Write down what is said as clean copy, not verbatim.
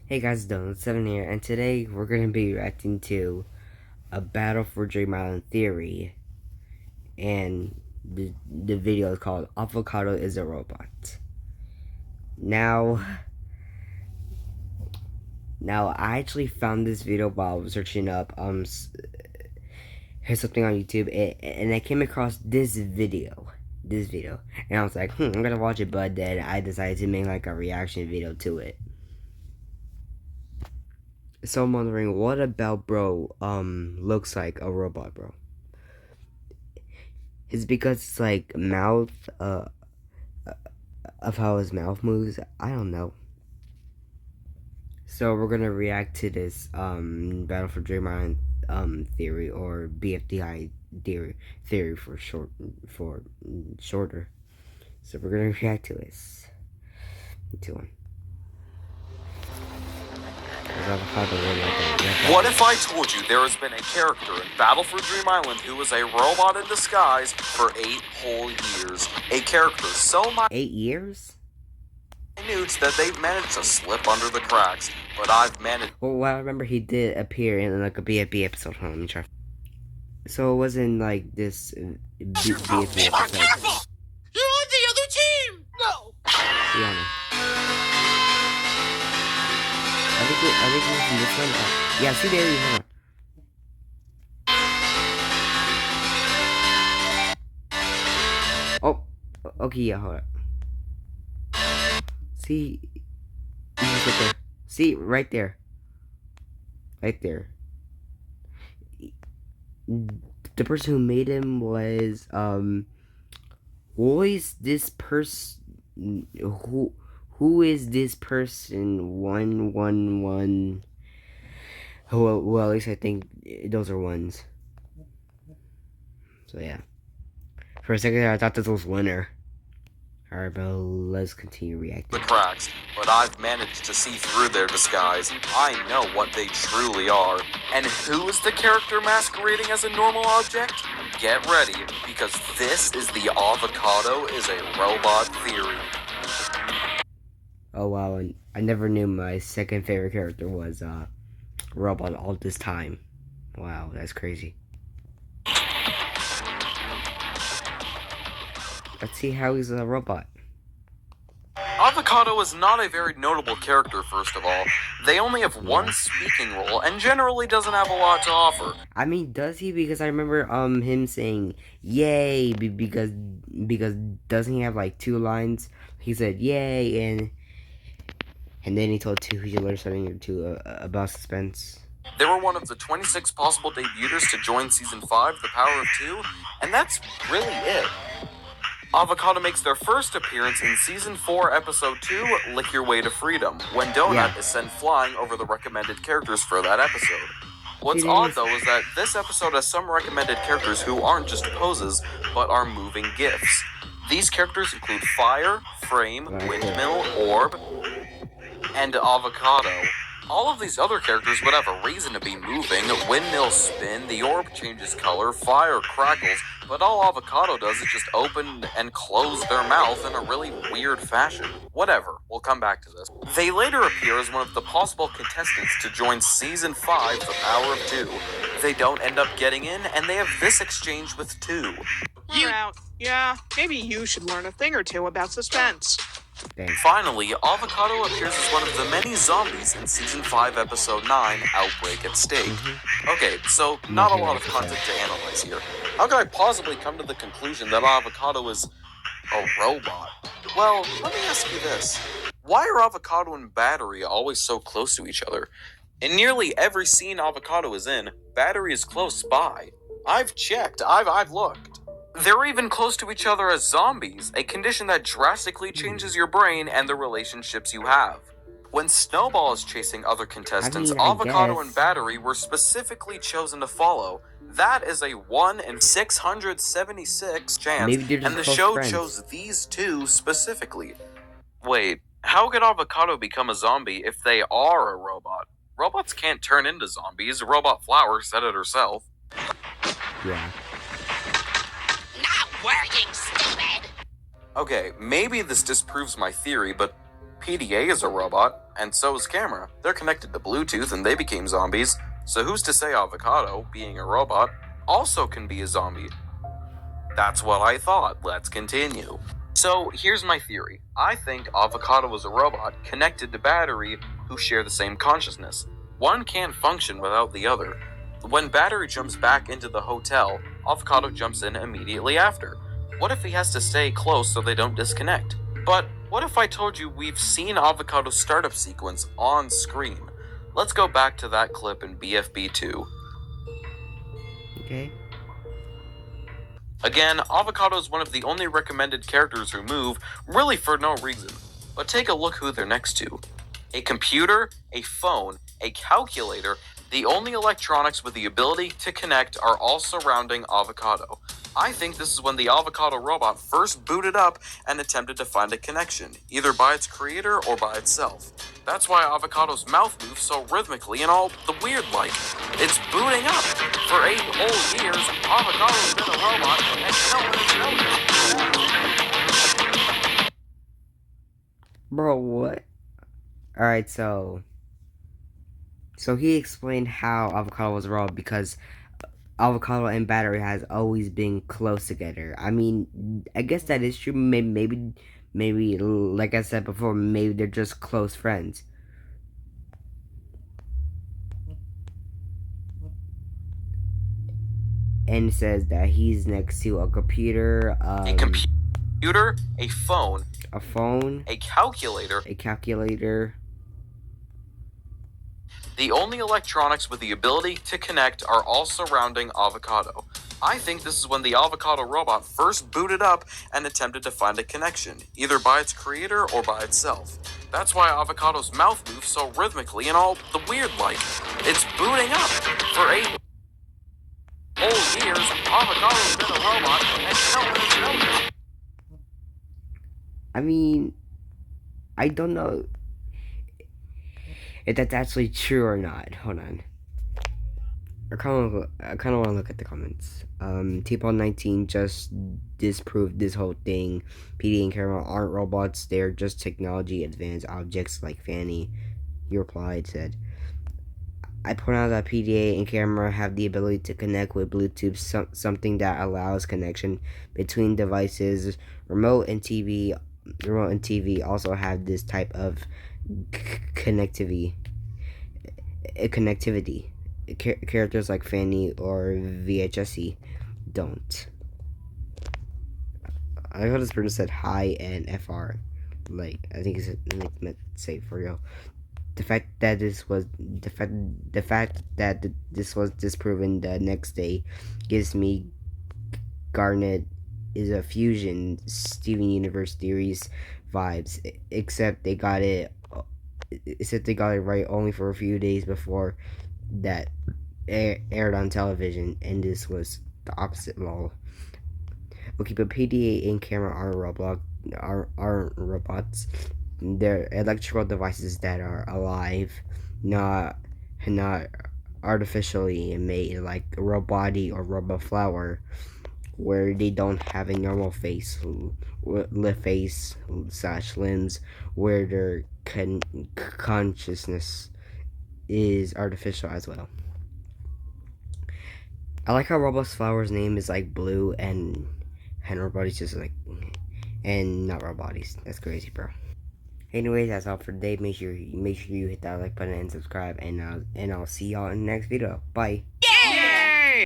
Hey guys, Donut7 here, and today we're going to be reacting to a Battle for Dream Island theory, and the video is called Avocado is a Robot. Now I actually found this video while I was searching up here's something on YouTube, and I came across this video, and I was like, I'm gonna watch it, but then I decided to make like a reaction video to it. So I'm wondering, what about bro looks like a robot, bro? It's because it's like mouth of how his mouth moves. I don't know. So we're gonna react to this Battle for Dream Island theory, or BFDI theory for shorter. So we're gonna react to this. What if I told you there has been a character in Battle for Dream Island who was a robot in disguise for 8 whole years? A character so 8 years? minute that they've managed to slip under the cracks, but I've managed. Well, I remember he did appear in like a BFB episode. Hold on, let me try. So it wasn't like this BFB episode. Careful! You're on the other team! No! Yeah, I think it was from this one. Yeah, see there, hold on. Oh, okay, yeah, hold up. See, he's right there. See, right there. Right there. The person who made him was, who is this person? Who is this person? 111. Well, at least I think those are ones. So yeah. For a second, I thought this was winner. Alright, but let's continue reacting. The cracks, but I've managed to see through their disguise. I know what they truly are. And who is the character masquerading as a normal object? Get ready, because this is the Avocado is a Robot theory. Oh wow, and I never knew my second favorite character was robot all this time. Wow, that's crazy. Let's see how he's a robot. Avocado is not a very notable character, first of all. They only have one speaking role, and generally doesn't have a lot to offer. I mean, does he? Because I remember him saying "yay" because doesn't he have like 2 lines? He said "yay" and then he told learn something about suspense. They were one of the 26 possible debuters to join Season 5, The Power of 2, and that's really it. Avocado makes their first appearance in Season 4, Episode 2, Lick Your Way to Freedom, when Donut is sent flying over the recommended characters for that episode. What's odd, though, is that this episode has some recommended characters who aren't just poses, but are moving GIFs. These characters include Fire, Frame, Windmill, Orb, and Avocado. All of these other characters would have a reason to be moving. Windmills spin, the orb changes color, fire crackles, but all Avocado does is just open and close their mouth in a really weird fashion. Whatever, we'll come back to this. They later appear as one of the possible contestants to join Season 5, The Power of 2. They don't end up getting in, and they have this exchange with 2. You're out. Yeah, maybe you should learn a thing or two about suspense. Thanks. Finally, Avocado appears as one of the many zombies in Season 5, Episode 9, Outbreak at Stake. Okay, so not a lot of content to analyze here. How could I possibly come to the conclusion that Avocado is a robot? Well, let me ask you this. Why are Avocado and Battery always so close to each other? In nearly every scene Avocado is in, Battery is close by. I've checked, I've looked. They're even close to each other as zombies, a condition that drastically changes your brain and the relationships you have. When Snowball is chasing other contestants, Avocado and Battery were specifically chosen to follow. That is a 1 in 676 chance, and the show chose these 2 specifically. Wait, how could Avocado become a zombie if they are a robot? Robots can't turn into zombies. Robot Flower said it herself. Yeah. Not working, stupid! Okay, maybe this disproves my theory, but PDA is a robot, and so is Camera. They're connected to Bluetooth and they became zombies. So who's to say Avocado, being a robot, also can be a zombie? That's what I thought. Let's continue. So here's my theory. I think Avocado is a robot connected to Battery who share the same consciousness. One can't function without the other. When Battery jumps back into the hotel, Avocado jumps in immediately after. What if he has to stay close so they don't disconnect? But what if I told you we've seen Avocado's startup sequence on screen? Let's go back to that clip in BFB2. Okay. Again, Avocado is one of the only recommended characters who move, really for no reason. But take a look who they're next to. A computer, a phone, a calculator, the only electronics with the ability to connect are all surrounding Avocado. I think this is when the Avocado robot first booted up and attempted to find a connection, either by its creator or by itself. That's why Avocado's mouth moves so rhythmically and all the weird like. It's booting up. For 8 whole years, Avocado's been a robot and no one's noticed. Bro, what? Alright, so he explained how Avocado was wrong because Avocado and Battery has always been close together. I mean, I guess that is true. Maybe, like I said before, maybe they're just close friends. And it says that he's next to a computer, a computer, a phone, a calculator. The only electronics with the ability to connect are all surrounding Avocado. I think this is when the Avocado robot first booted up and attempted to find a connection, either by its creator or by itself. That's why Avocado's mouth moves so rhythmically and all the weird like. It's booting up. For 8 whole years, Avocado's been a robot and no one's noticed. I mean, I don't know if that's actually true or not. Hold on. I kind of want to look at the comments. T-Paul19 just disproved this whole thing. PD and Caramel aren't robots. They're just technology advanced objects like Fanny. He replied, said, I point out that PDA and camera have the ability to connect with Bluetooth, something that allows connection between devices. Remote and TV also have this type of connectivity. Characters like Fanny or VHSE don't. I heard this person said hi and FR. Like, I think it's meant to say for real. The fact that this was disproven the next day gives me Garnet is a fusion Steven Universe theories vibes, except they got it right only for a few days before that aired on television, and this was the opposite lol. Okay, but PDA and camera aren't robots. They're electrical devices that are alive, not artificially made, like a robot or RoboFlower, where they don't have a normal face / limbs, where their consciousness is artificial as well. I like how RoboFlower's name is like blue and Roboti's just like, and not Roboti's. That's crazy, bro. Anyways, that's all for today. Make sure you hit that like button and subscribe, and I'll see y'all in the next video. Bye.